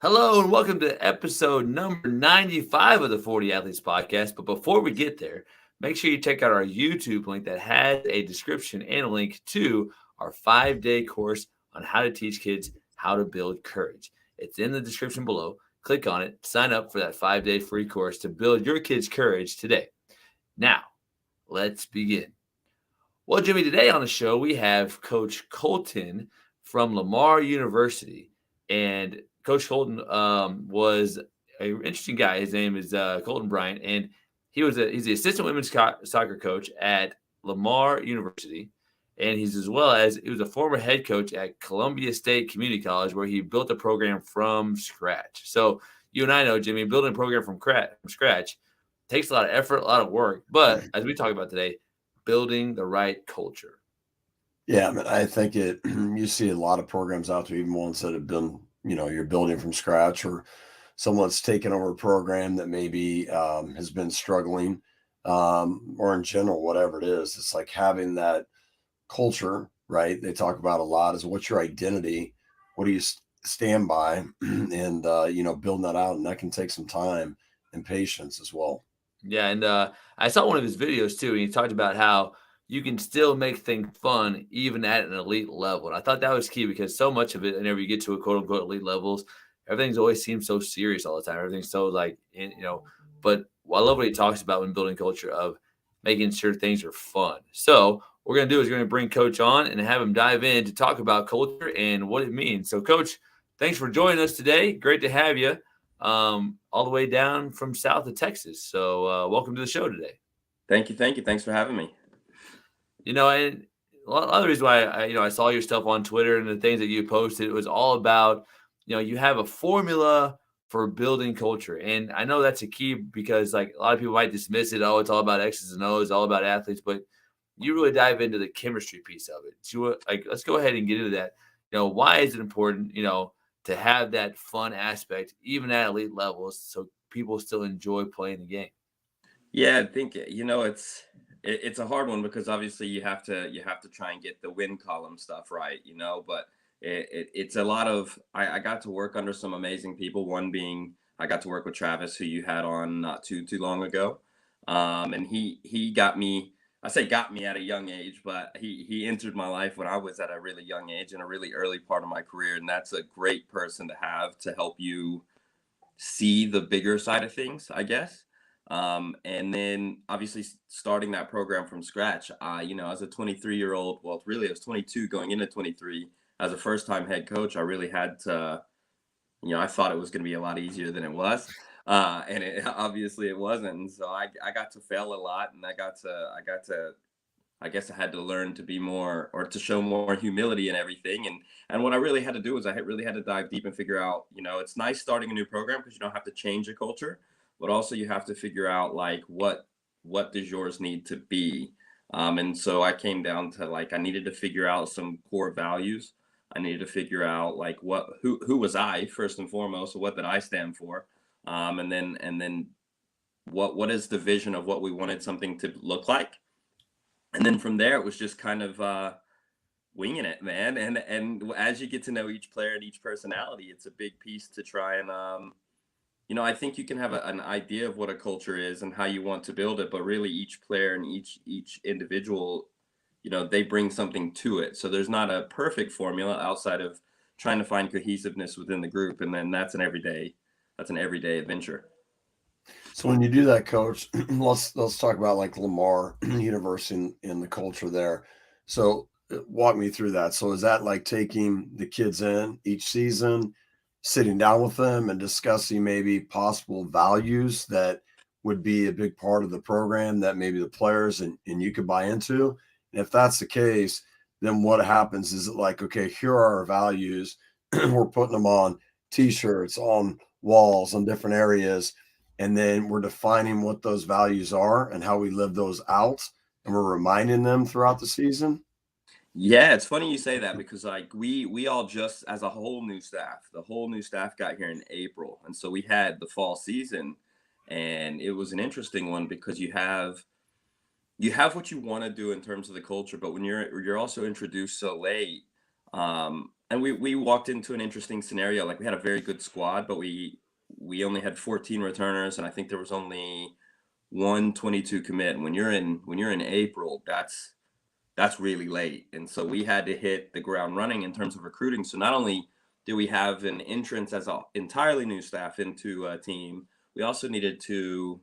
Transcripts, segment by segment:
Hello and welcome to episode number 95 of the 40 Athletes Podcast. But before we get there, make sure you check out our YouTube link that has a description and a link to our 5-day course on how to teach kids how to build courage. It's in the description below. Click on it, sign up for that 5-day free course to build your kids' courage today. Now, let's begin. Well, Jimmy, today on the show, we have Coach Colton from Lamar University. And Coach Colton was an interesting guy. His name is Colton Bryant, and he's the assistant women's soccer coach at Lamar University, and he was a former head coach at Columbia State Community College, where he built a program from scratch. So you and I know, Jimmy, building a program from scratch takes a lot of effort, a lot of work. But as we talk about today, building the right culture. Yeah, I mean, I think you see a lot of programs out there, even ones that have been, you're building from scratch, or someone's taken over a program that maybe has been struggling, or in general, whatever it is. It's like having that culture, right? They talk about a lot is what's your identity? What do you stand by? And, building that out. And that can take some time and patience as well. Yeah, and I saw one of his videos too, and he talked about how you can still make things fun even at an elite level. And I thought that was key because so much of it, whenever you get to a quote unquote elite levels, everything's always seems so serious all the time. Everything's so but I love what he talks about when building culture of making sure things are fun. So what we're gonna do is we're gonna bring Coach on and have him dive in to talk about culture and what it means. So, Coach, thanks for joining us today. Great to have you all the way down from south of Texas. So welcome to the show today. Thank you. Thanks for having me. And a lot of the reason why I saw your stuff on Twitter and the things that you posted, it was all about, you have a formula for building culture. And I know that's a key because like a lot of people might dismiss it. Oh, it's all about X's and O's, all about athletes, but you really dive into the chemistry piece of it. So let's go ahead and get into that. Why is it important, to have that fun aspect, even at elite levels, so people still enjoy playing the game? Yeah, I think it's a hard one because obviously you have to try and get the win column stuff right, but it's a lot of I got to work under some amazing people. One being I got to work with Travis, who you had on not too long ago, and he got me. I say got me at a young age, but he entered my life when I was at a really young age in a really early part of my career, and that's a great person to have to help you see the bigger side of things, I guess. And then obviously starting that program from scratch, as a 23-year-old, well, really I was 22 going into 23 as a first-time head coach. I really had to, I thought it was going to be a lot easier than it was. And obviously it wasn't. And so I got to fail a lot, and I guess I had to learn to be more, or to show more humility and everything. And what I really had to do is I really had to dive deep and figure out, it's nice starting a new program because you don't have to change a culture, but also you have to figure out like what does yours need to be. And so I came down to like I needed to figure out some core values. I needed to figure out like who was I first and foremost, so what did I stand for, and then what is the vision of what we wanted something to look like. And then from there, it was just kind of winging it, man. And as you get to know each player and each personality, it's a big piece to try and, I think you can have an idea of what a culture is and how you want to build it, but really each player and each individual, they bring something to it. So there's not a perfect formula outside of trying to find cohesiveness within the group, and then that's an everyday adventure. So when you do that, Coach, let's talk about like Lamar University and the culture there. So walk me through that. So is that like taking the kids in each season, sitting down with them and discussing maybe possible values that would be a big part of the program that maybe the players and you could buy into? And if that's the case, then what happens is it like, okay, here are our values. We're putting them on T-shirts, on walls, on different areas. And then we're defining what those values are and how we live those out. And we're reminding them throughout the season. Yeah, it's funny you say that because like we all just as a whole new staff, the whole new staff got here in April. And so we had the fall season, and it was an interesting one because you have what you want to do in terms of the culture, but when you're also introduced so late, and we walked into an interesting scenario. Like we had a very good squad, but we only had 14 returners, and I think there was only 122 commit. And when you're in April, that's really late. And so we had to hit the ground running in terms of recruiting. So not only do we have an entrance as an entirely new staff into a team, we also needed to,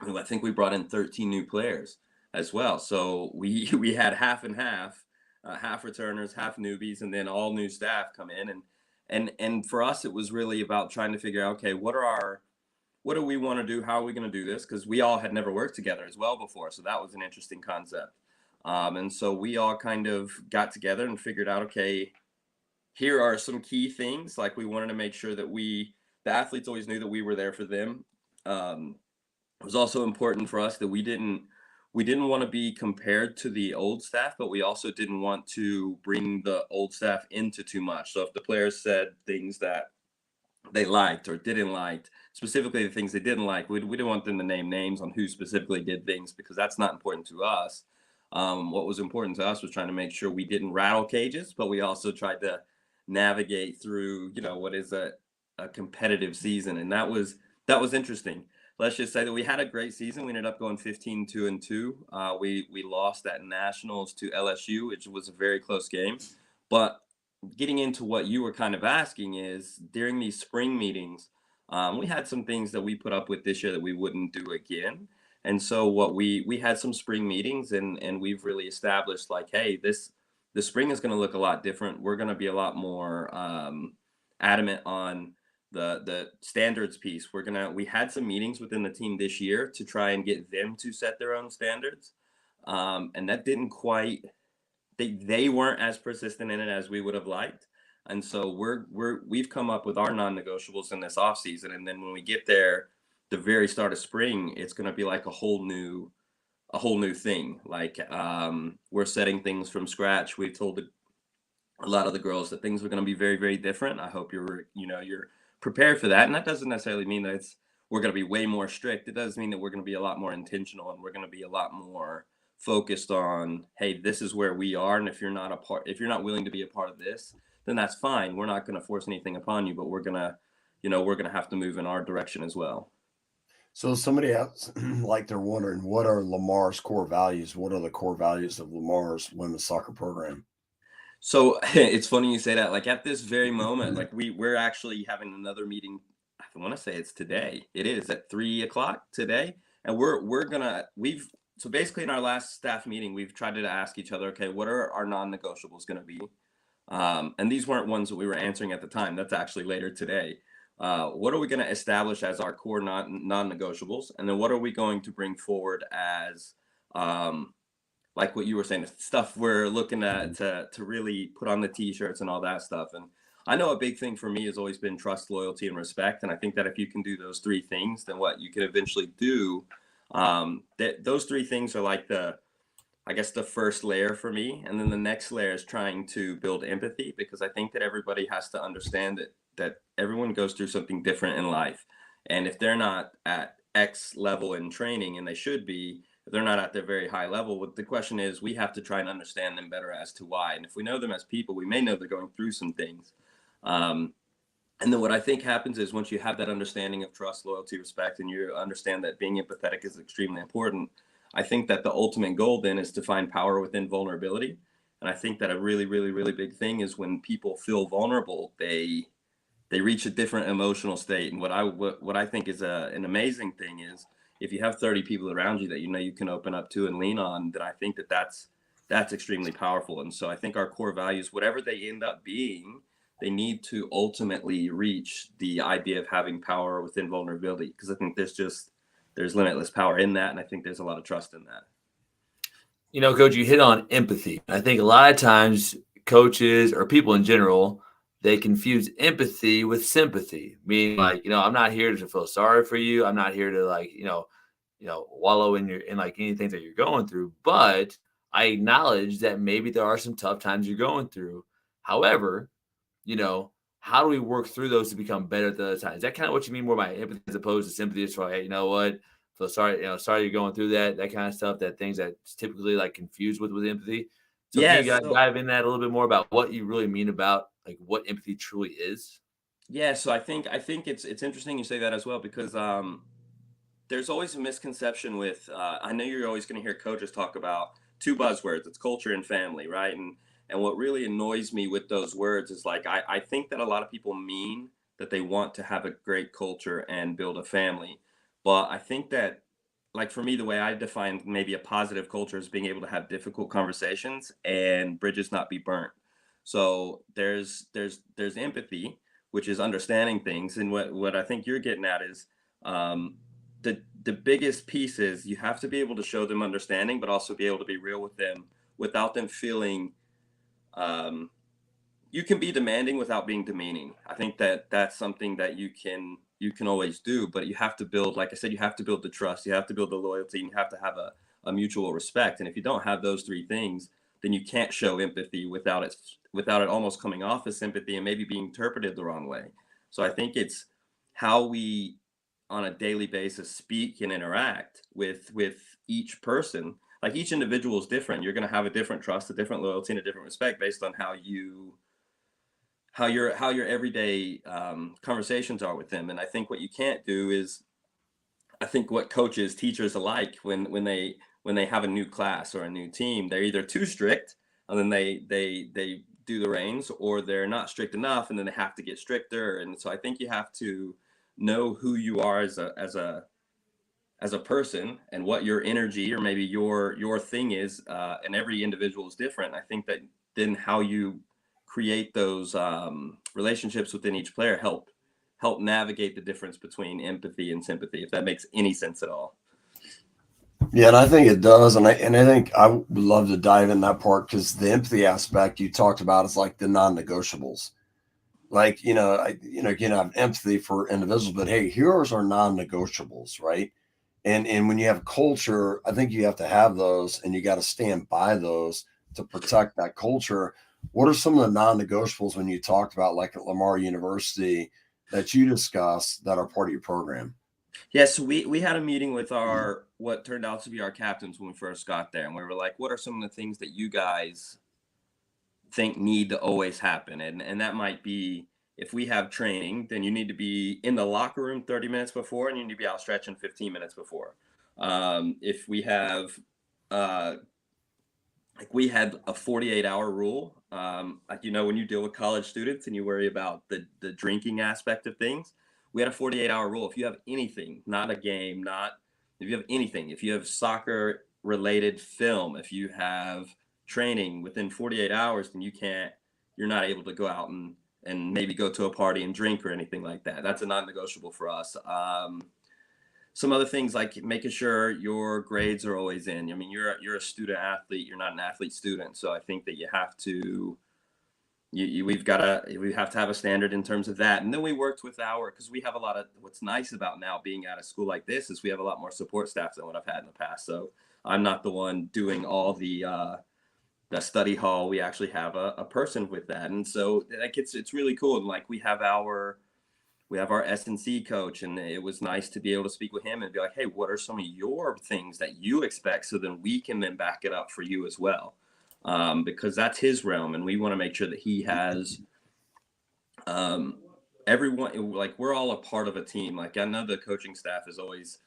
I think we brought in 13 new players as well. So we had half and half, half returners, half newbies, and then all new staff come in. And for us, it was really about trying to figure out, okay, what do we want to do? How are we going to do this? Because we all had never worked together as well before. So that was an interesting concept. And so we all kind of got together and figured out, okay, here are some key things. Like we wanted to make sure that the athletes always knew that we were there for them. It was also important for us that we didn't want to be compared to the old staff, but we also didn't want to bring the old staff into too much. So if the players said things that they liked or didn't like, specifically the things they didn't like, we didn't want them to name names on who specifically did things, because that's not important to us. What was important to us was trying to make sure we didn't rattle cages, but we also tried to navigate through, what is a competitive season. And that was interesting. Let's just say that we had a great season. We ended up going 15-2-2. We lost at nationals to LSU, which was a very close game. But getting into what you were kind of asking is, during these spring meetings, we had some things that we put up with this year that we wouldn't do again. And so what we had some spring meetings, and we've really established, like, hey, the spring is going to look a lot different. We're going to be a lot more adamant on the standards piece. We had some meetings within the team this year to try and get them to set their own standards. And that didn't quite, they weren't as persistent in it as we would have liked. And so we've come up with our non-negotiables in this off season. And then when we get there, the very start of spring, it's going to be like a whole new thing. Like, we're setting things from scratch. We've told a lot of the girls that things are going to be very, very different. I hope you're prepared for that. And that doesn't necessarily mean that we're going to be way more strict. It does mean that we're going to be a lot more intentional, and we're going to be a lot more focused on, hey, this is where we are. And if you're not willing to be a part of this, then that's fine. We're not going to force anything upon you, but we're going to have to move in our direction as well. So somebody else, like, they're wondering, what are Lamar's core values? What are the core values of Lamar's women's soccer program? So it's funny you say that. Like, at this very moment, like we're actually having another meeting. I want to say it's today. It is at 3:00 today, and so basically in our last staff meeting, we've tried to ask each other, okay, what are our non-negotiables going to be? And these weren't ones that we were answering at the time. That's actually later today. What are we going to establish as our core non-negotiables? And then what are we going to bring forward as, like what you were saying, stuff we're looking at to really put on the t-shirts and all that stuff. And I know a big thing for me has always been trust, loyalty, and respect. And I think that if you can do those three things, then what you can eventually do, those three things are like the first layer for me. And then the next layer is trying to build empathy, because I think that everybody has to understand that everyone goes through something different in life. And if they're not at X level in training, and they should be, if they're not at their very high level, the question is, we have to try and understand them better as to why. And if we know them as people, we may know they're going through some things. And then what I think happens is, once you have that understanding of trust, loyalty, respect, and you understand that being empathetic is extremely important, I think that the ultimate goal then is to find power within vulnerability. And I think that a really, really, really big thing is, when people feel vulnerable, they reach a different emotional state. And what I think is an amazing thing is, if you have 30 people around you that you can open up to and lean on, then I think that's extremely powerful. And so I think our core values, whatever they end up being, they need to ultimately reach the idea of having power within vulnerability, because I think there's limitless power in that, and I think there's a lot of trust in that. Coach, you hit on empathy. I think a lot of times coaches, or people in general, they confuse empathy with sympathy. Meaning, like, I'm not here to feel sorry for you. I'm not here to, like, wallow in like anything that you're going through. But I acknowledge that maybe there are some tough times you're going through. However, how do we work through those to become better at the other times? Is that kind of what you mean more by empathy, as opposed to sympathy? It's like, hey, you know what? Feel sorry, sorry you're going through that kind of stuff, that things that's typically like confused with empathy. So can you Yes. guys dive in that a little bit more about what you really mean about like what empathy truly is? Yeah, so I think it's interesting you say that as well because there's always a misconception with I know you're always going to hear coaches talk about two buzzwords. It's culture and family, right? And what really annoys me with those words is like I think that a lot of people mean that they want to have a great culture and build a family, but I think that like for me the way I define maybe a positive culture is being able to have difficult conversations and bridges not be burnt. So there's empathy, which is understanding things, and what I think you're getting at is um, the biggest piece is you have to be able to show them understanding, but also be able to be real with them without them feeling. Um, you can be demanding without being demeaning. I think that that's something that you can always do, but you have to build, like I said, you have to build the trust, you have to build the loyalty, and you have to have a mutual respect. And if you don't have those three things, then you can't show empathy without it almost coming off as sympathy and maybe being interpreted the wrong way. So I think it's how we on a daily basis speak and interact with each person. Like each individual is different. You're going to have a different trust, a different loyalty, and a different respect based on how your everyday conversations are with them. And I think what you can't do is, I think what coaches, teachers alike, when they have a new class or a new team, they're either too strict and then they do the reins, or they're not strict enough and then they have to get stricter. And so I think you have to know who you are as a person and what your energy or maybe your thing is, and every individual is different. I think that then how you create those relationships within each player help navigate the difference between empathy and sympathy, if that makes any sense at all. Yeah, and I think it does, and I think I would love to dive in that part because the empathy aspect you talked about is like the non-negotiables. Like you can have empathy for individuals, but hey, here's our non-negotiables, right? And when you have culture, I think you have to have those, and you got to stand by those to protect that culture. What are some of the non-negotiables when you talked about like at Lamar University that you discuss that are part of your program? Yeah, so we had a meeting with our what turned out to be our captains when we first got there, and we were like, what are some of the things that you guys think need to always happen? And that might be, if we have training, then you need to be in the locker room 30 minutes before, and you need to be out stretching 15 minutes before. If we have uh, like we had a 48-hour rule. Like when you deal with college students and you worry about the drinking aspect of things, we had a 48-hour rule. If you have anything, not a game, not if you have anything, if you have soccer related film, if you have training within 48 hours, then you're not able to go out and maybe go to a party and drink or anything like that. That's a non-negotiable for us. Some other things like making sure your grades are always in. I mean, you're a student athlete. You're not an athlete student. So I think that you have to we have to have a standard in terms of that. And then we worked with because we have a lot of, what's nice about now being at a school like this is we have a lot more support staff than what I've had in the past. So I'm not the one doing all the study hall. We actually have a person with that, and so like it's really cool. And like we have our S&C coach, and it was nice to be able to speak with him and be like, hey, what are some of your things that you expect? So then we can then back it up for you as well. Because that's his realm. And we want to make sure that he has everyone, like we're all a part of a team. Like I know the coaching staff is always,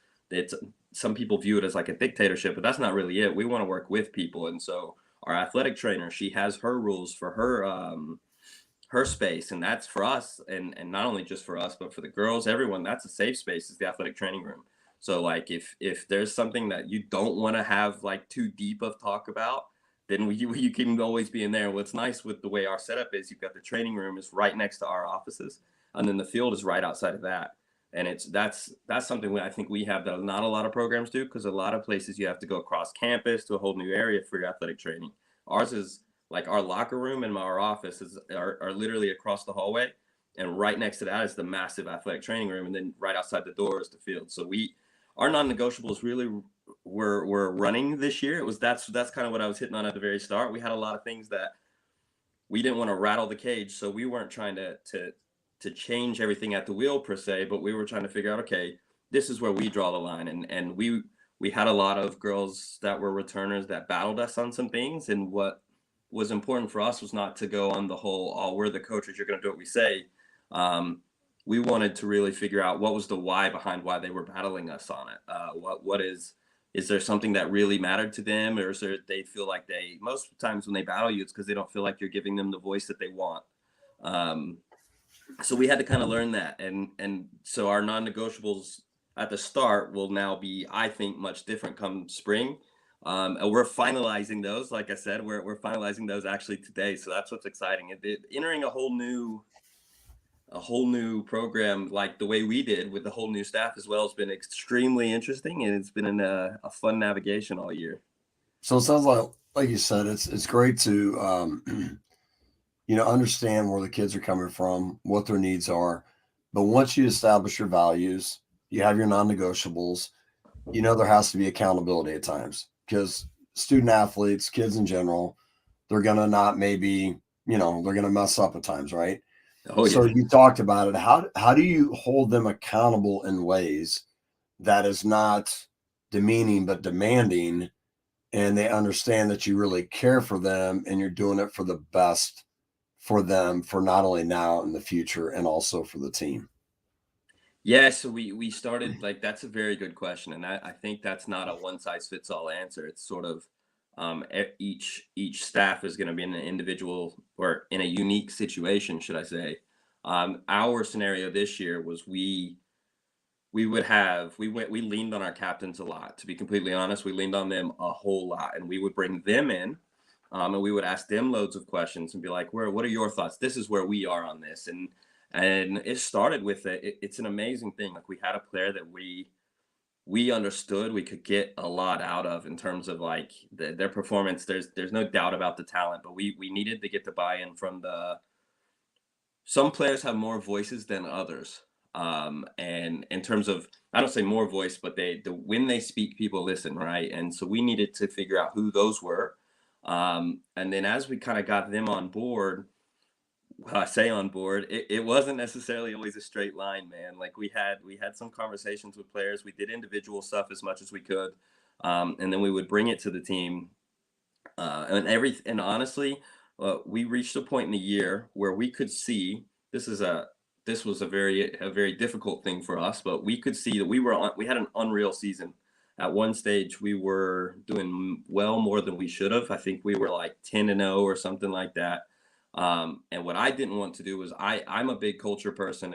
some people view it as like a dictatorship, but that's not really it. We want to work with people. And so our athletic trainer, she has her rules for her space, and that's for us, and not only just for us but for the girls, everyone. That's a safe space, is the athletic training room. So like if there's something that you don't want to have like too deep of talk about, then you can always be in there. What's nice with the way our setup is, you've got the training room is right next to our offices, and then the field is right outside of that. And that's something I think we have that not a lot of programs do, because a lot of places you have to go across campus to a whole new area for your athletic training. Ours is like our locker room and our office are literally across the hallway, and right next to that is the massive athletic training room, and then right outside the door is the field. So our non-negotiables really were running this year. That's kind of what I was hitting on at the very start. We had a lot of things that we didn't want to rattle the cage, so we weren't trying to change everything at the wheel per se, but we were trying to figure out, okay, this is where we draw the line. And we had a lot of girls that were returners that battled us on some things, and what was important for us was not to go on the whole, oh, we're the coaches, you're going to do what we say. We wanted to really figure out what was the why behind why they were battling us on it. What is there something that really mattered to them, or is there, they feel like most times when they battle you, it's because they don't feel like you're giving them the voice that they want. So we had to kind of learn that. And so our non-negotiables at the start will now be, I think, much different come spring. And we're finalizing those. Like I said, we're finalizing those actually today. So that's what's exciting. Entering a whole new program like the way we did with the whole new staff as well has been extremely interesting, and it's been a fun navigation all year. So it sounds like you said, it's great to understand where the kids are coming from, what their needs are. But once you establish your values, you have your non-negotiables, there has to be accountability at times, because student athletes, kids in general, they're going to not maybe, they're going to mess up at times, right? Oh, So yeah. you talked about it. How do you hold them accountable in ways that is not demeaning, but demanding, and they understand that you really care for them and you're doing it for the best for them, for not only now and the future, and also for the team? Yeah, so we started, like, that's a very good question, and I think that's not a one size fits all answer. It's sort of each staff is going to be in an individual or in a unique situation, should I say. Our scenario this year was we leaned on our captains a lot. To be completely honest, we leaned on them a whole lot, and we would bring them in, and we would ask them loads of questions and be like, what are your thoughts? This is where we are on this. And it started with it's an amazing thing. Like, we had a player that we understood we could get a lot out of in terms of like their performance. There's no doubt about the talent, but we needed to get the buy-in from some players have more voices than others. And in terms of, I don't say more voice, but when they speak, people listen, right? And so we needed to figure out who those were. And then as we kind of got them on board, well, I say on board, it wasn't necessarily always a straight line, man. Like, we had some conversations with players. We did individual stuff as much as we could. And then we would bring it to the team. And honestly, we reached a point in the year where we could see, this was a very difficult thing for us, but we could see that we had an unreal season. At one stage, we were doing well more than we should have. I think we were like 10-0 or something like that. And what I didn't want to do was, I'm a big culture person,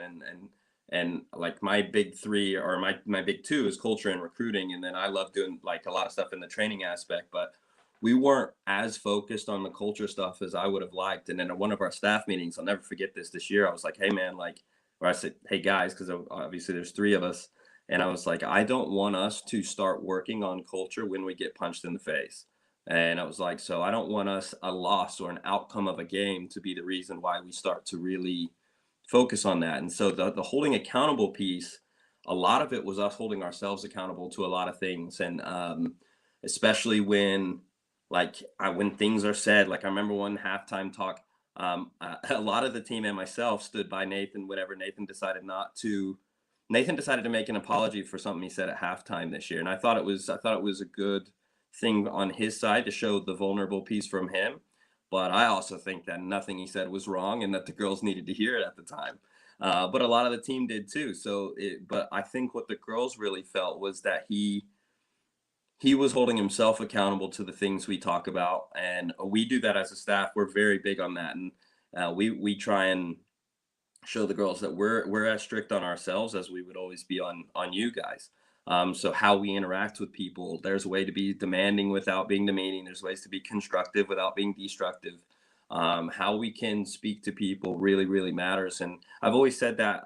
and like my big three, or my big two, is culture and recruiting, and then I love doing like a lot of stuff in the training aspect. But we weren't as focused on the culture stuff as I would have liked. And then at one of our staff meetings, I'll never forget this year, I was like, hey man, like, or I said, hey guys, because obviously there's three of us, and I was like, I don't want us to start working on culture when we get punched in the face. And I was like, so I don't want a loss or an outcome of a game to be the reason why we start to really focus on that. And so the holding accountable piece, a lot of it was us holding ourselves accountable to a lot of things. And especially when, when things are said, like I remember one halftime talk, a lot of the team and myself stood by Nathan whenever Nathan decided to make an apology for something he said at halftime this year. And I thought it was a good thing on his side to show the vulnerable piece from him. But I also think that nothing he said was wrong, and that the girls needed to hear it at the time. But a lot of the team did too. But I think what the girls really felt was that he was holding himself accountable to the things we talk about, and we do that as a staff. We're very big on that, and we try and show the girls that we're as strict on ourselves as we would always be on you guys. So how we interact with people, there's a way to be demanding without being demeaning. There's ways to be constructive without being destructive. How we can speak to people really, really matters. And I've always said that,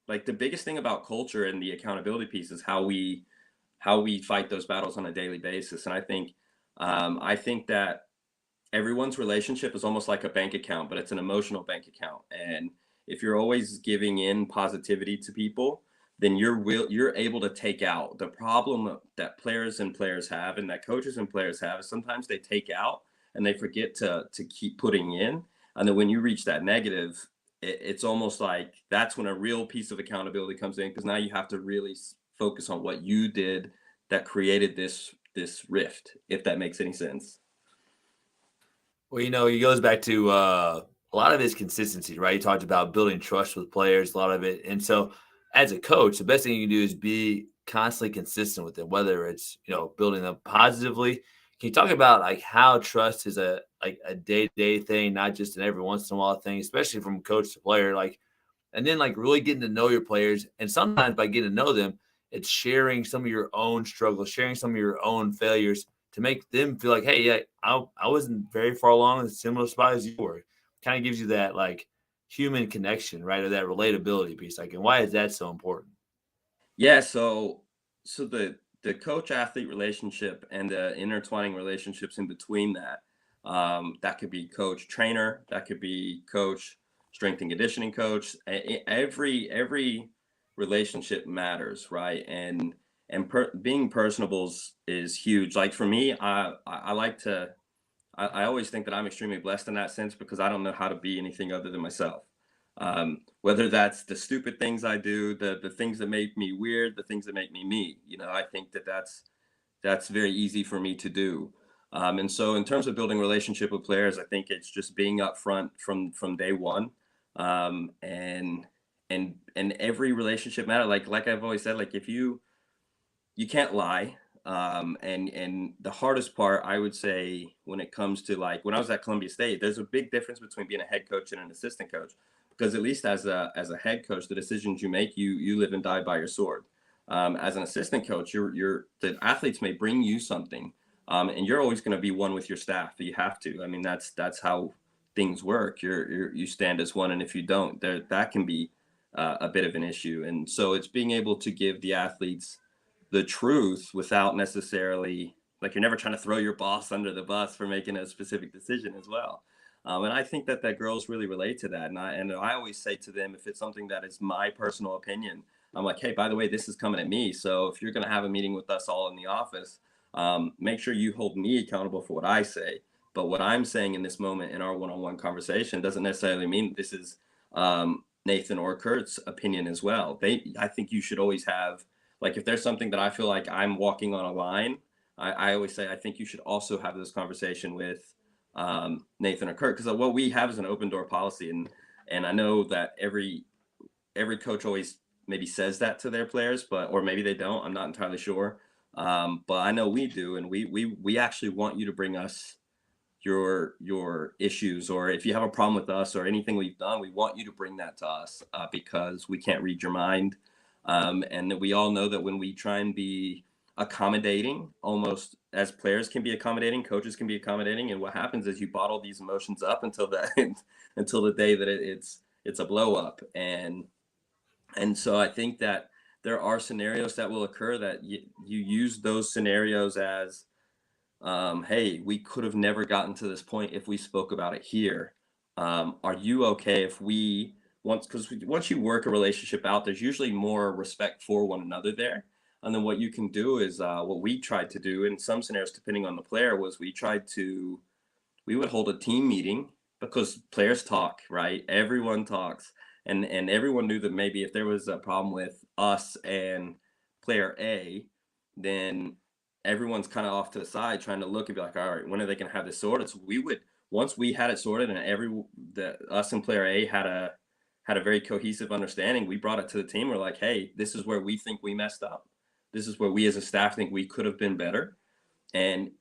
like, the biggest thing about culture and the accountability piece is how we fight those battles on a daily basis. And I think that everyone's relationship is almost like a bank account, but it's an emotional bank account. And if you're always giving in positivity to people, then you're able to take out the problem that players have, and that coaches and players have, is sometimes they take out and they forget to keep putting in. And then when you reach that negative, it's almost like that's when a real piece of accountability comes in, because now you have to really focus on what you did that created this rift, if that makes any sense. Well, it goes back to a lot of his consistency, right? You talked about building trust with players, a lot of it. And so, as a coach, the best thing you can do is be constantly consistent with them, whether it's, building them positively. Can you talk about like how trust is a day-to-day thing, not just an every once in a while thing, especially from coach to player? Like, and then like really getting to know your players. And sometimes by getting to know them, it's sharing some of your own struggles, sharing some of your own failures to make them feel like, hey, yeah, I wasn't very far along in a similar spot as you were. Kind of gives you that like human connection, right? Or that relatability piece. Like, and why is that so important? Yeah, so the coach athlete relationship and the intertwining relationships in between that, that could be coach trainer, that could be coach strength and conditioning coach. Every relationship matters, right? And being personable is huge. Like for me, I like to I always think that I'm extremely blessed in that sense because I don't know how to be anything other than myself. Whether that's the stupid things I do, the things that make me weird, the things that make me me. I think that's very easy for me to do. And so, in terms of building relationship with players, I think it's just being upfront from day one, and and every relationship matter. Like I've always said, like if you can't lie. And the hardest part, I would say, when it comes to like when I was at Columbia State, there's a big difference between being a head coach and an assistant coach, because at least as a head coach, the decisions you make, you live and die by your sword. As an assistant coach, the athletes may bring you something, and you're always going to be one with your staff. You have to. I mean, that's how things work. You stand as one, and if you don't, that can be a bit of an issue. And so it's being able to give the athletes the truth without necessarily, like, you're never trying to throw your boss under the bus for making a specific decision as well. And I think that girls really relate to that. And I always say to them, if it's something that is my personal opinion, I'm like, hey, by the way, this is coming at me. So if you're going to have a meeting with us all in the office, make sure you hold me accountable for what I say. But what I'm saying in this moment in our one-on-one conversation doesn't necessarily mean this is Nathan or Kurt's opinion as well. I think you should always have, like, if there's something that I feel like I'm walking on a line, I always say I think you should also have this conversation with Nathan or Kurt, because what we have is an open door policy, and I know that every coach always maybe says that to their players, or maybe they don't. I'm not entirely sure, but I know we do, and we actually want you to bring us your issues, or if you have a problem with us or anything we've done, we want you to bring that to us, because we can't read your mind. And that we all know that when we try and be accommodating, almost as players can be accommodating, coaches can be accommodating, and what happens is you bottle these emotions up until until the day that it's a blow up. And so I think that there are scenarios that will occur that you use those scenarios as, hey, we could have never gotten to this point if we spoke about it here. Are you okay if we because once you work a relationship out, there's usually more respect for one another there. And then what you can do is, what we tried to do in some scenarios, depending on the player, was we would hold a team meeting, because players talk, right? Everyone talks. And everyone knew that maybe if there was a problem with us and player A, then everyone's kind of off to the side trying to look and be like, all right, when are they going to have this sorted? So once we had it sorted, and us and player A had a very cohesive understanding, we brought it to the team. We're like, hey, this is where we think we messed up. This is where we as a staff think we could have been better. And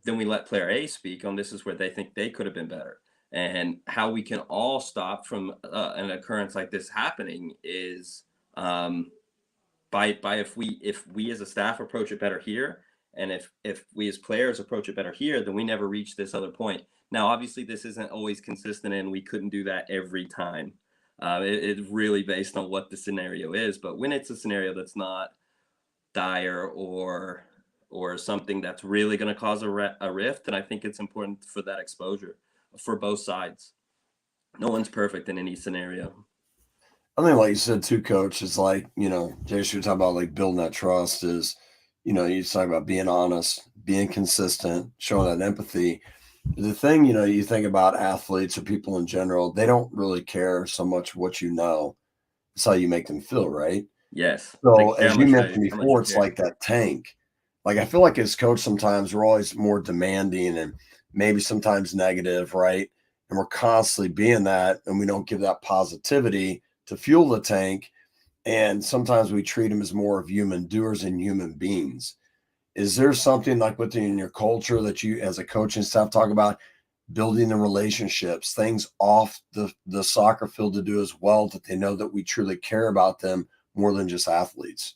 then we let player A speak on, this is where they think they could have been better. And how we can all stop from an occurrence like this happening is, by if we as a staff approach it better here, and if we as players approach it better here, then we never reach this other point. Now, obviously, this isn't always consistent, and we couldn't do that every time. It's really based on what the scenario is. But when it's a scenario that's not dire or something that's really going to cause a rift, then I think it's important for that exposure for both sides. No one's perfect in any scenario. I think, like you said, too, Coach, is like, Jason, you're talking about like building that trust is, you talk about being honest, being consistent, showing that empathy. The thing, you think about athletes or people in general, they don't really care so much what you know. It's how you make them feel, right? Yes. So Like as you mentioned before, it's like that tank. Like I feel like as coach, sometimes we're always more demanding and maybe sometimes negative, right? And we're constantly being that, and we don't give that positivity to fuel the tank. And sometimes we treat them as more of human doers and human beings. Is there something like within your culture that you, as a coaching staff, talk about building the relationships, things off the soccer field to do as well, that they know that we truly care about them more than just athletes?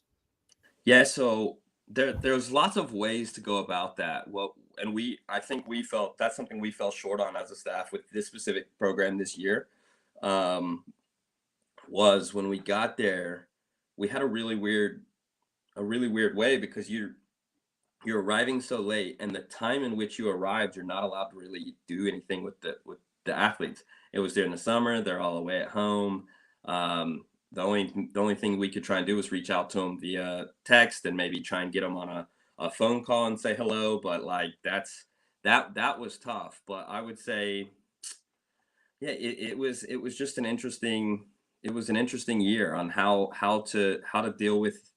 Yeah, so there's lots of ways to go about that. Well, and I think we felt that's something we fell short on as a staff with this specific program this year. Um, was when we got there, we had a really weird way because you're arriving so late, and the time in which you arrived, you're not allowed to really do anything with the athletes. It was during the summer; they're all away at home. The only thing we could try and do was reach out to them via text and maybe try and get them on a phone call and say hello. But like that was tough. But I would say, yeah, it was just an interesting year on how to deal with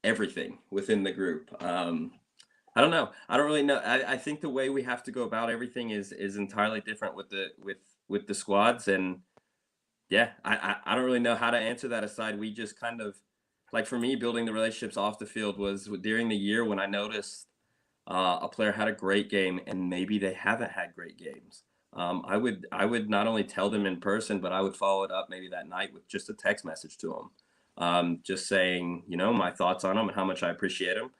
everything within the group. I don't know. I don't really know. I think the way we have to go about everything is entirely different with the squads. And yeah, I don't really know how to answer that aside. We just kind of, like, for me, building the relationships off the field was during the year when I noticed a player had a great game and maybe they haven't had great games. I would not only tell them in person, but I would follow it up maybe that night with just a text message to them, just saying, my thoughts on them and how much I appreciate them.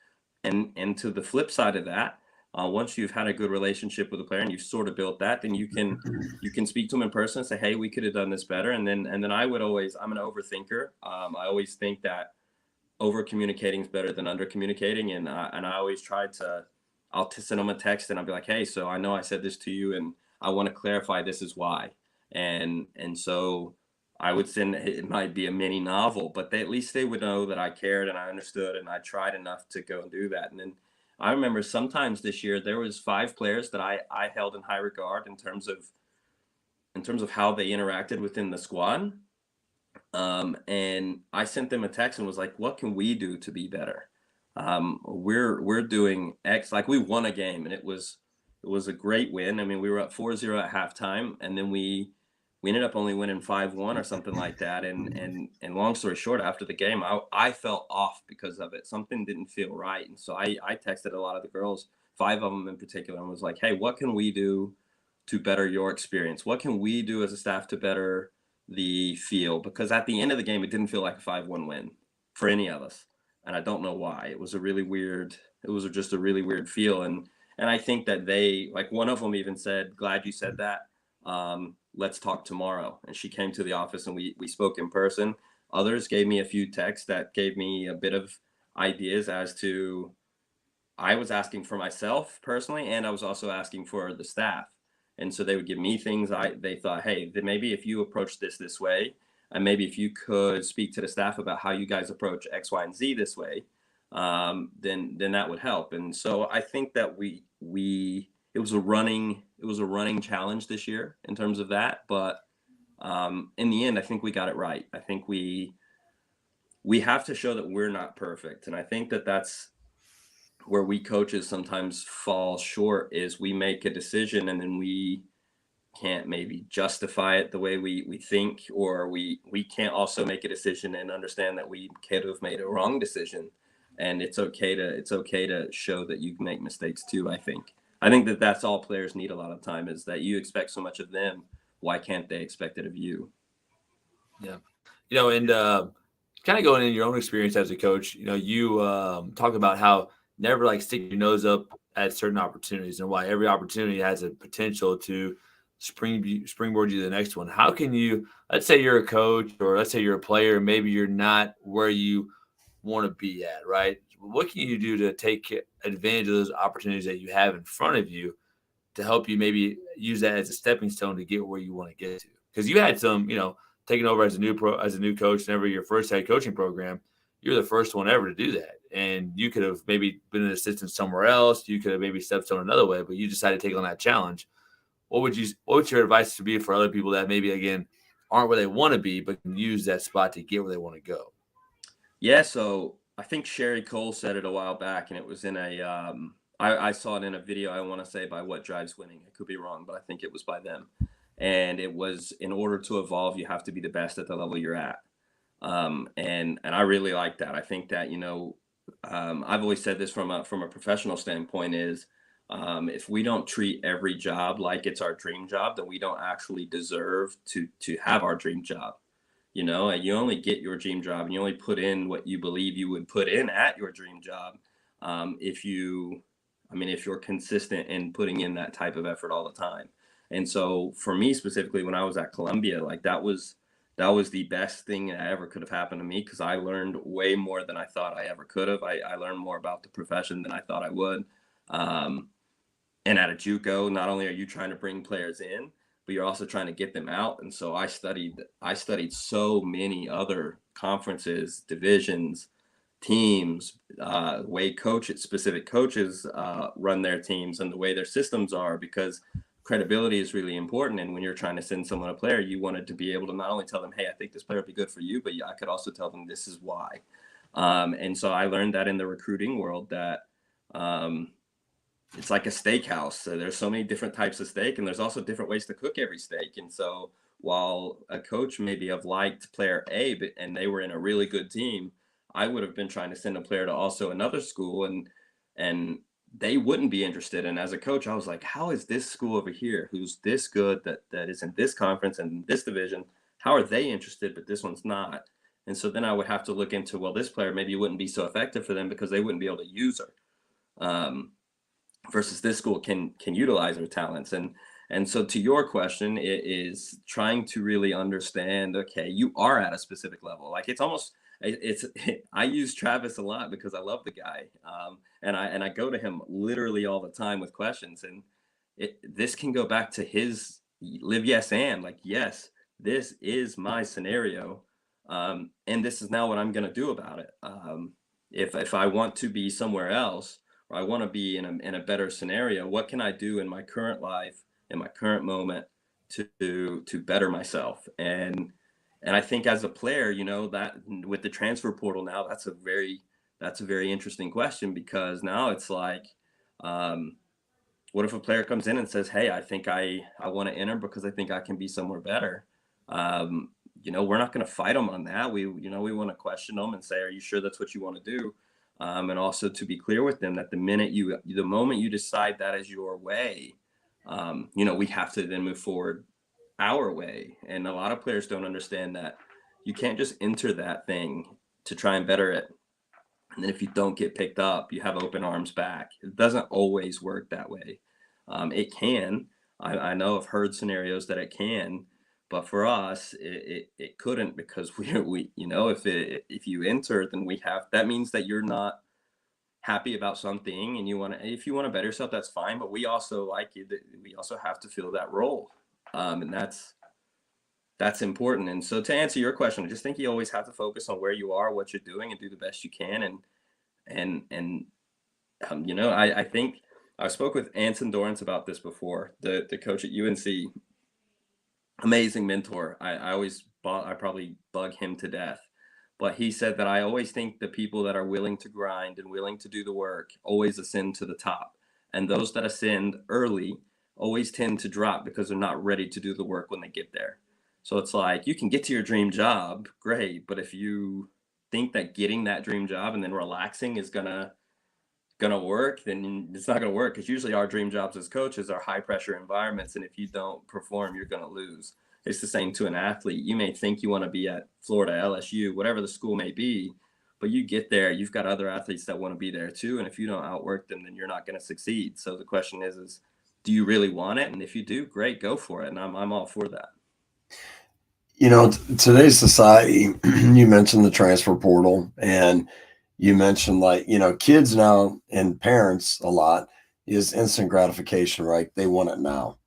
And to the flip side of that, once you've had a good relationship with a player and you've sort of built that, then you can speak to them in person and say, hey, we could have done this better. And then I'm an overthinker. I always think that over communicating is better than under communicating. And I always try to, send them a text and I'll be like, hey, so I know I said this to you and I want to clarify this is why. And so I would send, it might be a mini novel, but at least they would know that I cared and I understood and I tried enough to go and do that. And then I remember sometimes this year there was 5 players that I held in high regard in terms of how they interacted within the squad. And I sent them a text and was like, what can we do to be better? We're doing X, like we won a game and it was a great win. I mean, we were up 4-0 at halftime, and then we ended up only winning 5-1 or something like that. And long story short, after the game, I felt off because of it. Something didn't feel right. And so I texted a lot of the girls, 5 of them in particular, and was like, hey, what can we do to better your experience? What can we do as a staff to better the feel? Because at the end of the game, it didn't feel like a 5-1 win for any of us. And I don't know why. It was just a really weird feel. And I think that like one of them even said, glad you said that. Let's talk tomorrow. And she came to the office and we spoke in person. Others gave me a few texts that gave me a bit of ideas as to, I was asking for myself personally, and I was also asking for the staff. And so they would give me things they thought, hey, then maybe if you approach this way, and maybe if you could speak to the staff about how you guys approach X, Y, and Z this way, then that would help. And so I think that it was a running challenge this year in terms of that. But in the end, I think we got it right. I think we have to show that we're not perfect. And I think that that's where we coaches sometimes fall short, is we make a decision and then we can't maybe justify it the way we think, or we can't also make a decision and understand that we could have made a wrong decision. And it's okay to show that you make mistakes too. I think that that's all players need a lot of time, is that you expect so much of them. Why can't they expect it of you? Yeah. And kind of going in your own experience as a coach, you talk about how never like stick your nose up at certain opportunities and why every opportunity has a potential to springboard you to the next one. How can you, let's say you're a coach or let's say you're a player, maybe you're not where you want to be at, right? What can you do to take advantage of those opportunities that you have in front of you to help you maybe use that as a stepping stone to get where you want to get to? Because you had some, taking over as a new coach, whenever your first head coaching program, you're the first one ever to do that. And you could have maybe been an assistant somewhere else. You could have maybe stepped stone another way, but you decided to take on that challenge. What would your advice to be for other people that maybe, again, aren't where they want to be, but can use that spot to get where they want to go? Yeah, so I think Sherry Cole said it a while back, and it was in I saw it in a video, I want to say by What Drives Winning. I could be wrong, but I think it was by them. And it was, in order to evolve, you have to be the best at the level you're at. And I really like that. I think that, I've always said this from a professional standpoint is, if we don't treat every job like it's our dream job, then we don't actually deserve to have our dream job. And you only get your dream job, and you only put in what you believe you would put in at your dream job, if you're consistent in putting in that type of effort all the time. And so for me specifically, when I was at Columbia, like that was the best thing that ever could have happened to me, because I learned way more than I thought I ever could have. I learned more about the profession than I thought I would. And at a JUCO, not only are you trying to bring players in, but you're also trying to get them out. And so I studied so many other conferences, divisions, teams, way specific coaches run their teams and the way their systems are, because credibility is really important. And when you're trying to send someone a player, you wanted to be able to not only tell them, hey, I think this player would be good for you, but I could also tell them this is why. And so I learned that in the recruiting world, that it's like a steakhouse. So there's so many different types of steak, and there's also different ways to cook every steak. And so while a coach maybe have liked player A, and they were in a really good team, I would have been trying to send a player to also another school, and they wouldn't be interested. And as a coach, I was like, how is this school over here, who's this good, that is in this conference and this division, how are they interested, but this one's not? And so then I would have to look into, well, this player maybe wouldn't be so effective for them because they wouldn't be able to use her. Versus this school can utilize their talents. And so to your question, it is trying to really understand, okay, you are at a specific level. Like I use Travis a lot because I love the guy. And I go to him literally all the time with questions, and this can go back to his live yes and, like, yes, this is my scenario. And this is now what I'm going to do about it. If I want to be somewhere else, or I want to be in a better scenario, what can I do in my current life, in my current moment, to better myself? And I think as a player, that with the transfer portal now, that's a very interesting question, because now it's like, what if a player comes in and says, hey, I think I want to enter because I think I can be somewhere better? We're not going to fight them on that. We want to question them and say, are you sure that's what you want to do? And also to be clear with them that the moment you decide that is your way, we have to then move forward our way. And a lot of players don't understand that you can't just enter that thing to try and better it, and then if you don't get picked up, you have open arms back. It doesn't always work that way. It can. I know I've heard scenarios that it can, but for us, it couldn't, because if you enter, then that means that you're not happy about something, and if you want to better yourself, that's fine. But we also we also have to fill that role, and that's important. And so to answer your question, I just think you always have to focus on where you are, what you're doing, and do the best you can. I think I spoke with Anson Dorrance about this before, the coach at UNC. Amazing mentor. I probably bug him to death, but he said that I always think the people that are willing to grind and willing to do the work always ascend to the top, and those that ascend early always tend to drop because they're not ready to do the work when they get there. So it's like, you can get to your dream job, great, but if you think that getting that dream job and then relaxing is gonna work, then it's not gonna work, because usually our dream jobs as coaches are high pressure environments, and if you don't perform, you're gonna lose. It's the same to an athlete. You may think you want to be at Florida, LSU, whatever the school may be, but you get there, you've got other athletes that want to be there too, and if you don't outwork them, then you're not going to succeed. So the question is do you really want it? And if you do, great, go for it. And I'm all for that. Today's society, you mentioned the transfer portal, and you mentioned, kids now and parents a lot is instant gratification, right? They want it now.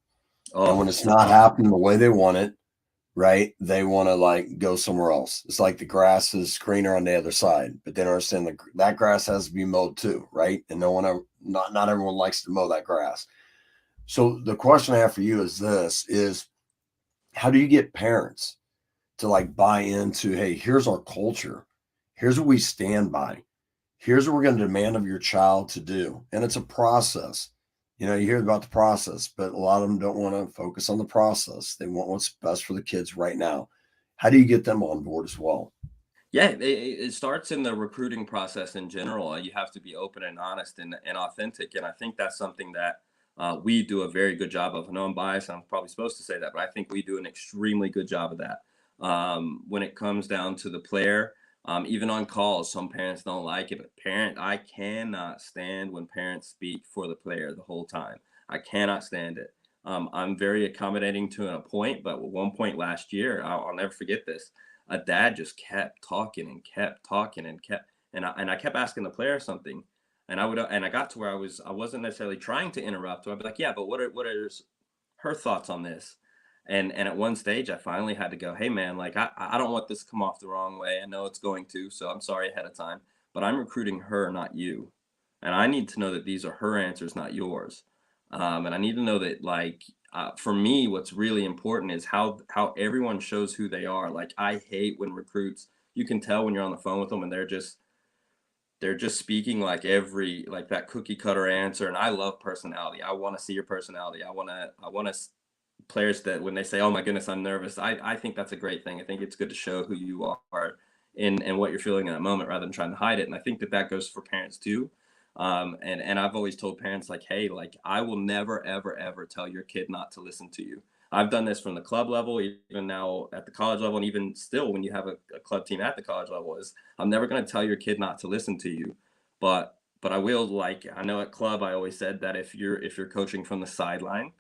And when it's not happening the way they want it, right, they want to go somewhere else. It's like the grass is greener on the other side, but they don't understand that grass has to be mowed too, right? And not everyone likes to mow that grass. So the question I have for you is how do you get parents to buy into, hey, here's our culture, here's what we stand by, Here's what we're going to demand of your child to do. And it's a process. You hear about the process, but a lot of them don't want to focus on the process. They want what's best for the kids right now. How do you get them on board as well? Yeah, it starts in the recruiting process in general. You have to be open and honest and authentic. And I think that's something that we do a very good job of. I know I'm biased. I'm probably supposed to say that, but I think we do an extremely good job of that. When it comes down to the player, even on calls, some parents don't like it, but I cannot stand when parents speak for the player the whole time. I cannot stand it. I'm very accommodating to a point, but at one point last year, I'll never forget this. A dad just kept talking and kept talking and I kept asking the player something, and I got to where I wasn't necessarily trying to interrupt. I'd be like, yeah, but what are her thoughts on this? And at one stage, I finally had to go, hey man, like I don't want this to come off the wrong way. I know it's going to, so I'm sorry ahead of time. But I'm recruiting her, not you, and I need to know that these are her answers, not yours. And I need to know that, like, for me, what's really important is how everyone shows who they are. Like, I hate when recruits, you can tell when you're on the phone with them and they're just speaking like that cookie cutter answer. And I love personality. I want to see your personality. I want to players that when they say, oh my goodness, I'm nervous, I think that's a great thing. I think it's good to show who you are and what you're feeling in that moment rather than trying to hide it. And I think that goes for parents too. And I've always told parents, like, hey, like, I will never ever ever tell your kid not to listen to you. I've done this from the club level, even now at the college level, and even still when you have a club team at the college level, is I'm never going to tell your kid not to listen to you, but I will. Like, I know at club I always said that if you're coaching from the sideline,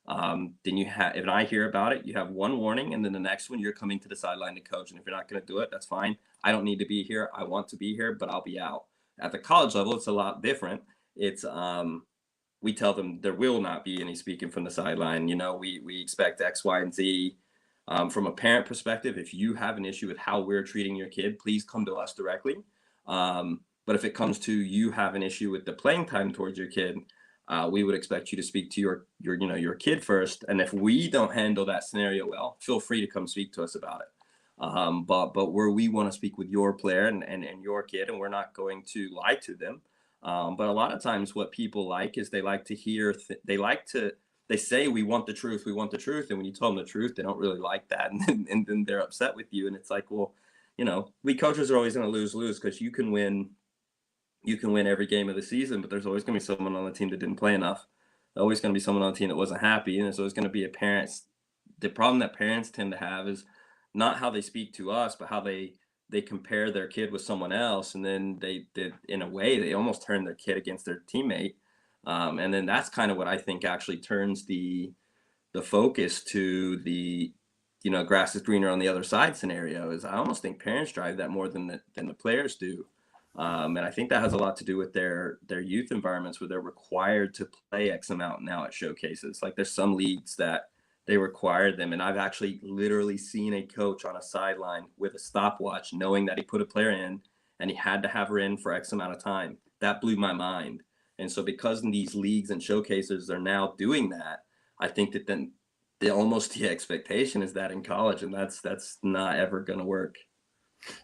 then you have, if I hear about it, you have one warning, and then the next one you're coming to the sideline to coach. And if you're not going to do it, that's fine. I don't need to be here. I want to be here, but I'll be out. At the college level, it's a lot different. It's we tell them there will not be any speaking from the sideline. We expect X, Y, and Z. From a parent perspective, if you have an issue with how we're treating your kid, please come to us directly. But if it comes to you have an issue with the playing time towards your kid, we would expect you to speak to your kid first. And if we don't handle that scenario well, feel free to come speak to us about it. But where we want to speak with your player and your kid, and we're not going to lie to them. But a lot of times what people like is they like to hear, they say, we want the truth. We want the truth. And when you tell them the truth, they don't really like that. And then they're upset with you. And it's like, well, we coaches are always going to lose because you can win every game of the season, but there's always going to be someone on the team that didn't play enough. There's always going to be someone on the team that wasn't happy. And there's always going to be the problem that parents tend to have is not how they speak to us, but how they compare their kid with someone else. And then in a way, they almost turn their kid against their teammate. And then that's kind of what I think actually turns the focus to the, grass is greener on the other side scenario. Is I almost think parents drive that more than the players do. And I think that has a lot to do with their youth environments where they're required to play X amount now at showcases. Like, there's some leagues that they require them. And I've actually literally seen a coach on a sideline with a stopwatch, knowing that he put a player in and he had to have her in for X amount of time. That blew my mind. And so because in these leagues and showcases are now doing that, I think that then the expectation is that in college, and that's not ever going to work.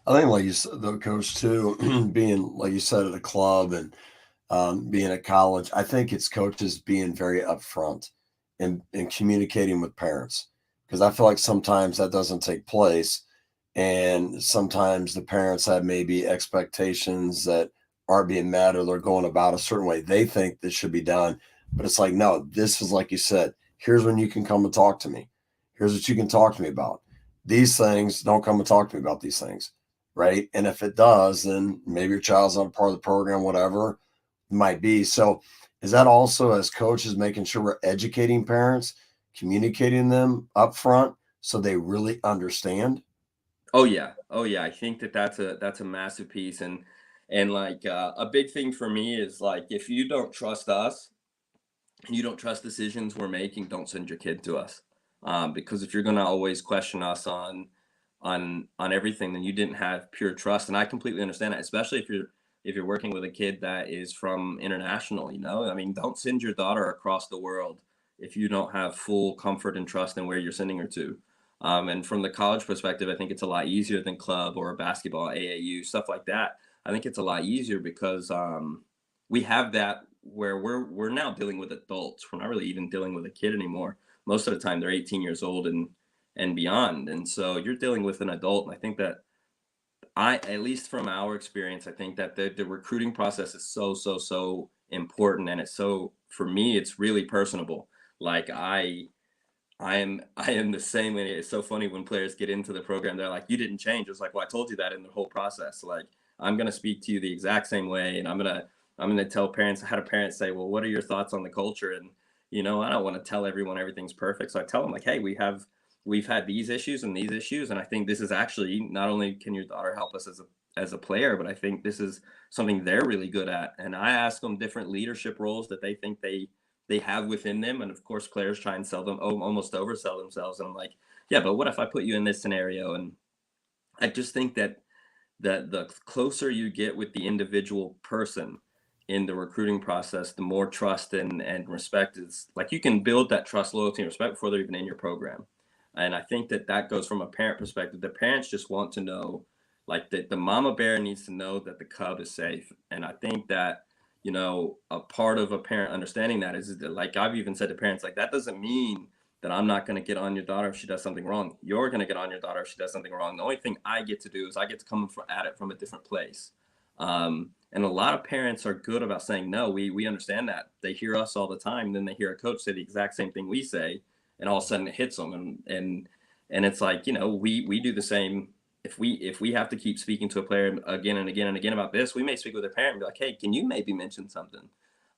I think, like you said, the coach too, being like you said at a club and being at college, I think it's coaches being very upfront and communicating with parents, because I feel like sometimes that doesn't take place, and sometimes the parents have maybe expectations that aren't being met, or they're going about a certain way they think this should be done. But it's like, no, this is like you said. Here's when you can come and talk to me. Here's what you can talk to me about. These things, don't come and talk to me about these things, right? And if it does, then maybe your child's not a part of the program, whatever it might be. So is that also, as coaches, making sure we're educating parents, communicating them up front so they really understand? Oh yeah. I think that's a massive piece. And like, a big thing for me is, like, if you don't trust us and you don't trust decisions we're making, don't send your kid to us. Because if you're going to always question us on everything, then you didn't have pure trust. And I completely understand that, especially if you're working with a kid that is from international. I mean, don't send your daughter across the world if you don't have full comfort and trust in where you're sending her to. And from the college perspective, I think it's a lot easier than club or basketball, AAU, stuff like that. I think it's a lot easier because we have that where we're now dealing with adults. We're not really even dealing with a kid anymore. Most of the time they're 18 years old and beyond. And so you're dealing with an adult. And I think that at least from our experience, I think that the recruiting process is so important. And it's so, for me, it's really personable. Like I am the same way. It's so funny when players get into the program, they're like, you didn't change. It's like, well, I told you that in the whole process. Like, I'm gonna speak to you the exact same way, and I'm gonna tell parents. I had a parent say, well, what are your thoughts on the culture? And I don't want to tell everyone everything's perfect. So I tell them like, hey, we've had these issues and these issues, and I think this is actually, not only can your daughter help us as a player, but I think this is something they're really good at. And I ask them different leadership roles that they think they have within them. And of course, players try and sell them, almost oversell themselves. And I'm like, yeah, but what if I put you in this scenario? And I just think that the closer you get with the individual person in the recruiting process, the more trust and respect is, like, you can build that trust, loyalty, and respect before they're even in your program. And I think that goes from a parent perspective. The parents just want to know, like, that the mama bear needs to know that the cub is safe. And I think that, a part of a parent understanding that is that, like, I've even said to parents, like, that doesn't mean that I'm not going to get on your daughter if she does something wrong. You're going to get on your daughter if she does something wrong. The only thing I get to do is I get to come at it from a different place. And a lot of parents are good about saying, no, we understand that. They hear us all the time. Then they hear a coach say the exact same thing we say, and all of a sudden it hits them. And it's like, we do the same. If we have to keep speaking to a player again and again and again about this, we may speak with a parent and be like, hey, can you maybe mention something?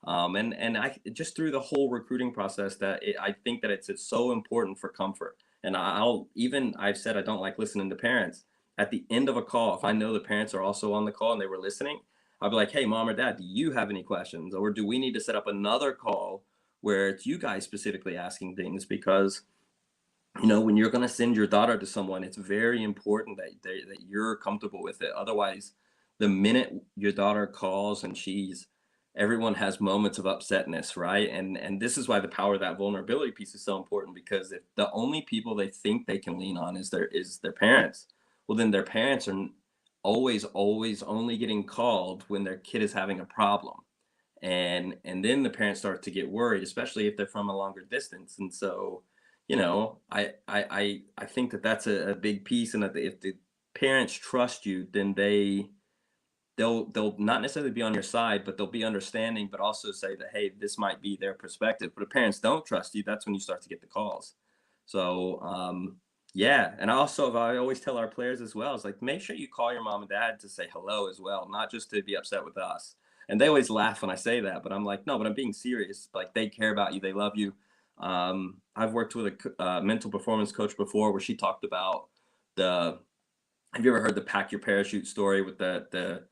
And I just, through the whole recruiting process, I think that it's so important for comfort. And I've said I don't like listening to parents. At the end of a call, if I know the parents are also on the call and they were listening, I'll be like, hey, mom or dad, do you have any questions? Or do we need to set up another call where it's you guys specifically asking things? Because when you're going to send your daughter to someone, it's very important that you're comfortable with it. Otherwise, the minute your daughter calls and everyone has moments of upsetness, right? And this is why the power of that vulnerability piece is so important, because if the only people they think they can lean on is their parents, well, then their parents are always only getting called when their kid is having a problem. And then the parents start to get worried, especially if they're from a longer distance. And so, I think that that's a big piece. And that if the parents trust you, then they'll not necessarily be on your side, but they'll be understanding, but also say that, hey, this might be their perspective. But if parents don't trust you, that's when you start to get the calls. So, yeah. And I always tell our players as well, is like, make sure you call your mom and dad to say hello as well, not just to be upset with us. And they always laugh when I say that, but I'm like, no, but I'm being serious. Like, they care about you. They love you. I've worked with a mental performance coach before, where she talked about have you ever heard the pack your parachute story with the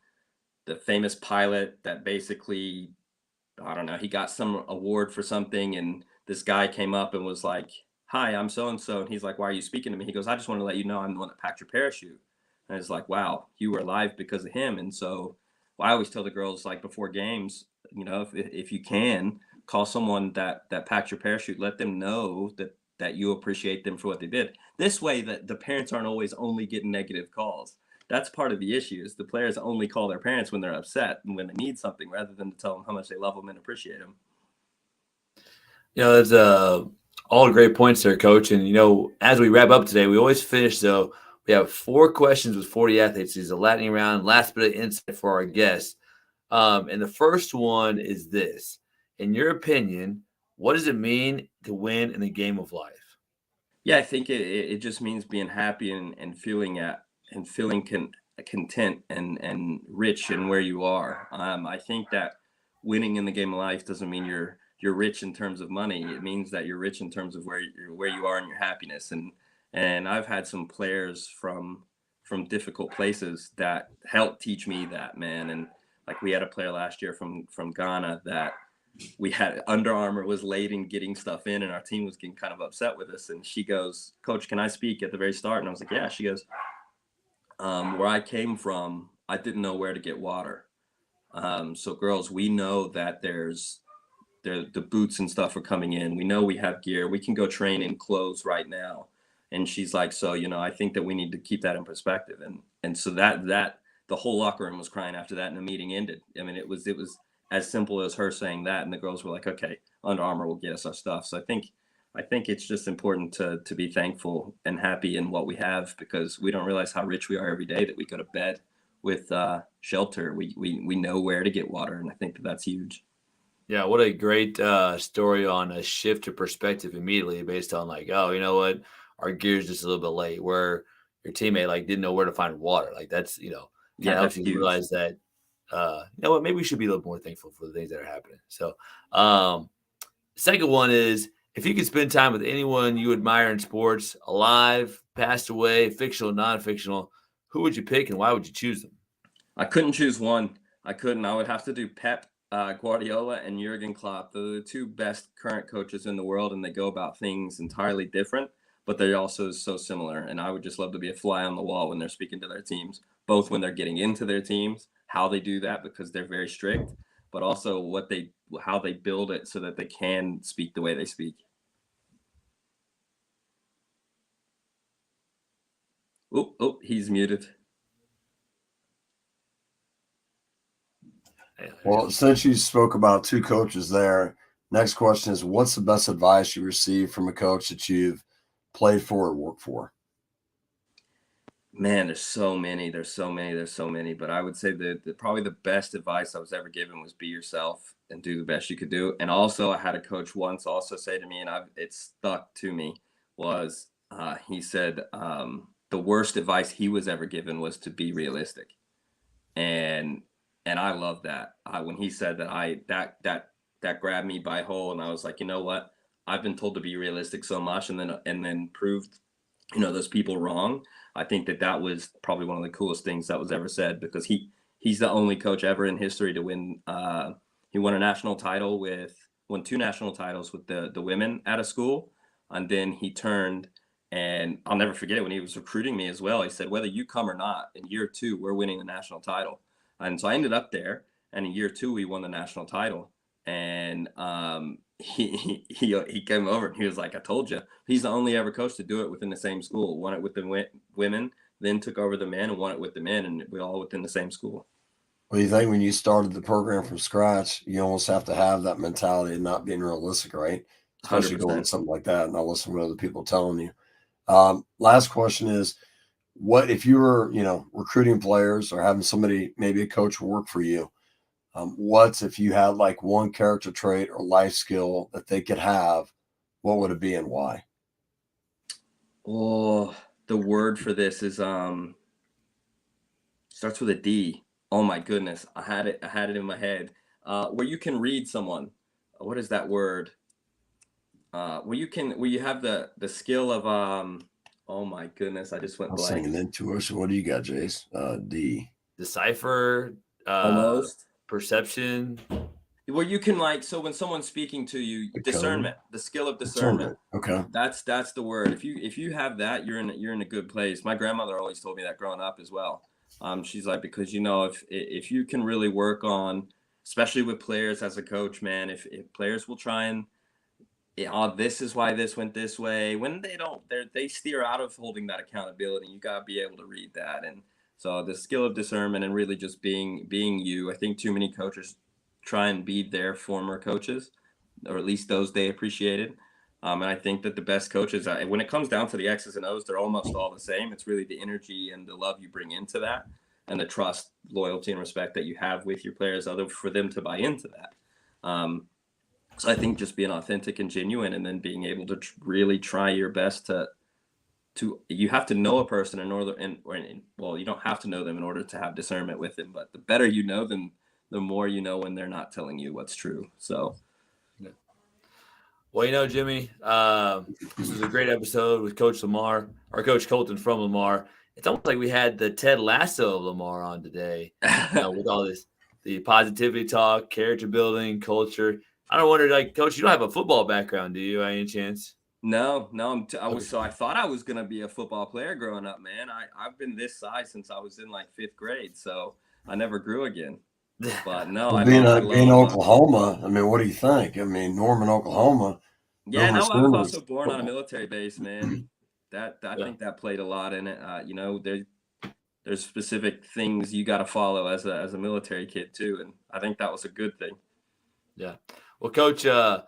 famous pilot that basically, I don't know, he got some award for something, and this guy came up and was like, hi, I'm so-and-so. And he's like, why are you speaking to me? He goes, I just want to let you know I'm the one that packed your parachute. And it's like, wow, you were alive because of him. And so, I always tell the girls, like, before games, if you can, call someone that packed your parachute, let them know that you appreciate them for what they did. This way, that the parents aren't always only getting negative calls. That's part of the issue, is the players only call their parents when they're upset and when they need something, rather than to tell them how much they love them and appreciate them. That's all great points there, Coach. And, as we wrap up today, we always finish, though. We have 4 questions with 40 athletes. It's a lightning round, last bit of insight for our guests. And the first one is this. In your opinion, what does it mean to win in the game of life? Yeah, I think it just means being happy and feeling content and rich in where you are. I think that winning in the game of life doesn't mean you're rich in terms of money. It means that you're rich in terms of where you are in your happiness. And I've had some players from difficult places that helped teach me that, man. And like, we had a player last year from Ghana that we had Under Armour was late in getting stuff in, and our team was getting kind of upset with us. And she goes, Coach, can I speak at the very start? And I was like, yeah. She goes, where I came from, I didn't know where to get water. So girls, we know that the boots and stuff are coming in. We know we have gear. We can go train in clothes right now. And she's like, so, I think that we need to keep that in perspective. And so that the whole locker room was crying after that, and the meeting ended. I mean, it was as simple as her saying that, and the girls were like, okay, Under Armour will get us our stuff. So I think it's just important to be thankful and happy in what we have, because we don't realize how rich we are every day that we go to bed with shelter. We know where to get water, and I think that's huge. Yeah, what a great story on a shift to perspective immediately based on like, oh, you know what, our gear's just a little bit late. Where your teammate like didn't know where to find water. Like that's kind of Yeah, helps that's you huge. realize that you know what, maybe we should be a little more thankful for the things that are happening. So, um, second one is if you could spend time with anyone you admire in sports, alive, passed away, fictional, non-fictional, who would you pick and why would you choose them? I couldn't choose one. I couldn't. I would have to do Pep Guardiola and Jurgen Klopp. They're the two best current coaches in the world, and they go about things entirely different, but they're also so similar. And I would just love to be a fly on the wall when they're speaking to their teams, both when they're getting into their teams, how they do that because they're very strict, but also how they build it so that they can speak the way they speak. Oh, he's muted. Well, since you spoke about two coaches there, next question is what's the best advice you received from a coach that you've played for or worked for? Man, there's so many. But I would say that probably the best advice I was ever given was be yourself and do the best you could do. And also, I had a coach once also say to me, and it stuck to me, was he said the worst advice he was ever given was to be realistic. And I love that. When he said that, that grabbed me by whole, and I was like, you know what? I've been told to be realistic so much, and then proved those people wrong. I think that was probably one of the coolest things that was ever said, because he's the only coach ever in history to win. He won won 2 national titles with the women at a school, and then he turned, and I'll never forget it, when he was recruiting me as well. He said, whether you come or not, in year 2 we're winning the national title. And so I ended up there, and in year 2 we won the national title. And he came over and he was like, I told you. He's the only ever coach to do it within the same school. Won it with the women, then took over the men and won it with the men, and we all within the same school. Well, you think when you started the program from scratch, you almost have to have that mentality of not being realistic, right? Especially going to 100%. something like that and not listening to what other people telling you. Last question is, what if you were, recruiting players or having somebody, maybe a coach, work for you? What if you had like one character trait or life skill that they could have? What would it be and why? Oh, the word for this is starts with a D. Oh my goodness, I had it in my head. Where you can read someone. What is that word? Where you have the skill of oh my goodness, I just went I'm blank. saying intuition. What do you got, Jace? D. Decipher, Almost. perception. Where you can so when someone's speaking to you, discernment, the skill of discernment. Okay. That's the word. If you have that, you're in a good place. My grandmother always told me that growing up as well. She's like, because if you can really work on, especially with players as a coach, man, if players will try and this is why this went this way, when they don't, they steer out of holding that accountability. You got to be able to read that. And so the skill of discernment and really just being you. I think too many coaches try and be their former coaches, or at least those they appreciated. And I think that the best coaches, when it comes down to the X's and O's, they're almost all the same. It's really the energy and the love you bring into that, and the trust, loyalty, and respect that you have with your players, for them to buy into that. So I think just being authentic and genuine, and then being able to really try your best to you have to know a person in order, well, you don't have to know them in order to have discernment with them, but the better you know them, the more you know when they're not telling you what's true. So. Well, Jimmy, this was a great episode with Coach Lamar, or Coach Colton from Lamar. It's almost like we had the Ted Lasso of Lamar on today, with all the positivity talk, character building, culture. I don't wonder, Coach, you don't have a football background, do you, by any chance? No, I thought I was going to be a football player growing up, man. I've been this size since I was in 5th grade, so I never grew again. But no, well, being Oklahoma, I mean, what do you think? I mean, Norman, Oklahoma. Yeah, no, I was also born on a military base, man. I think that played a lot in it. there's specific things you got to follow as a military kid too, and I think that was a good thing. Yeah. Well, Coach, how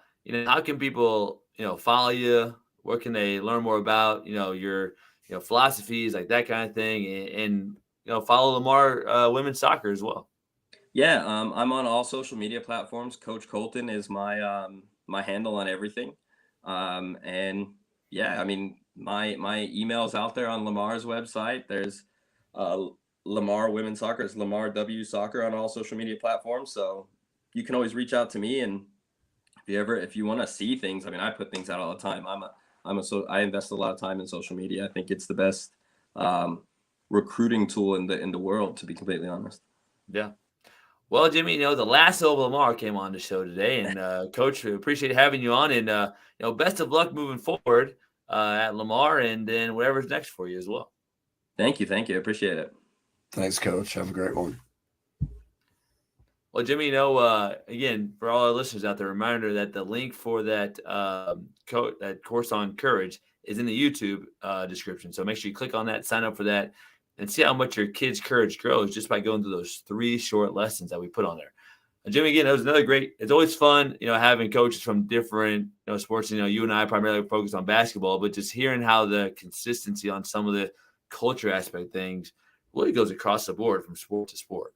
can people, follow you? What can they learn more about, your, philosophies, like that kind of thing, and follow Lamar women's soccer as well. Yeah, I'm on all social media platforms. Coach Colton is my handle on everything, and yeah, I mean my email's out there on Lamar's website. There's uh, Lamar Women's Soccer. It's Lamar W Soccer on all social media platforms. So you can always reach out to me, and if you want to see things, I mean, I put things out all the time. I invest a lot of time in social media. I think it's the best um, recruiting tool in the world, to be completely honest. Yeah. Well, Jimmy, the last of Lamar came on the show today, and Coach, we appreciate having you on, and best of luck moving forward at Lamar, and then whatever's next for you as well. Thank you, I appreciate it. Thanks, Coach. Have a great one. Well, Jimmy, again, for all our listeners out there, reminder that the link for that that course on courage is in the YouTube description. So make sure you click on that, sign up for that, and see how much your kids' courage grows just by going through those 3 short lessons that we put on there. Jimmy, again, it was another great. It's always fun, having coaches from different sports. You and I primarily focus on basketball, but just hearing how the consistency on some of the culture aspect things really goes across the board from sport to sport.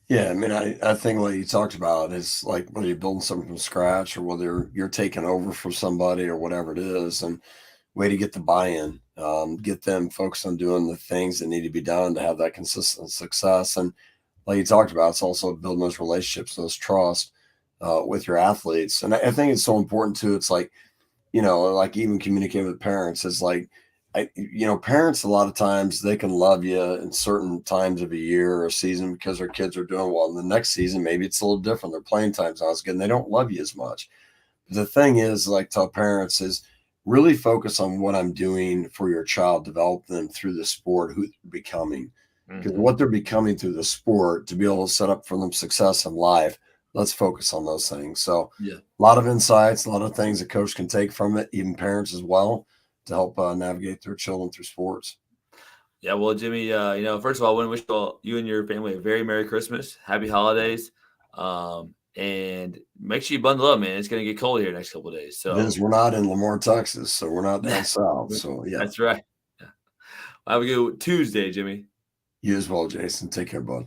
Yeah, I mean, I think what you talked about is like whether you're building something from scratch or whether you're taking over for somebody or whatever it is, and way to get the buy-in, get them focused on doing the things that need to be done to have that consistent success. And like you talked about, it's also building those relationships, those trust with your athletes. And I think it's so important too. It's like, like even communicating with parents is like, parents, a lot of times they can love you in certain times of a year or a season because their kids are doing well. And the next season, maybe it's a little different. Their playing time's not as good and they don't love you as much. But the thing is, like, tell parents is really focus on what I'm doing for your child, develop them through the sport, who they're becoming. Because what they're becoming through the sport to be able to set up for them success in life, let's focus on those things. So yeah, a lot of insights, a lot of things that coach can take from it, even parents as well, to help navigate their children through sports. Yeah, well, Jimmy, first of all, I want to wish you and your family a very Merry Christmas, Happy Holidays, and make sure you bundle up, man. It's going to get cold here next couple of days. So it is. We're not in Lamar, Texas, so we're not down south. So yeah, that's right. Yeah. Well, have a good Tuesday, Jimmy. You as well, Jason. Take care, bud.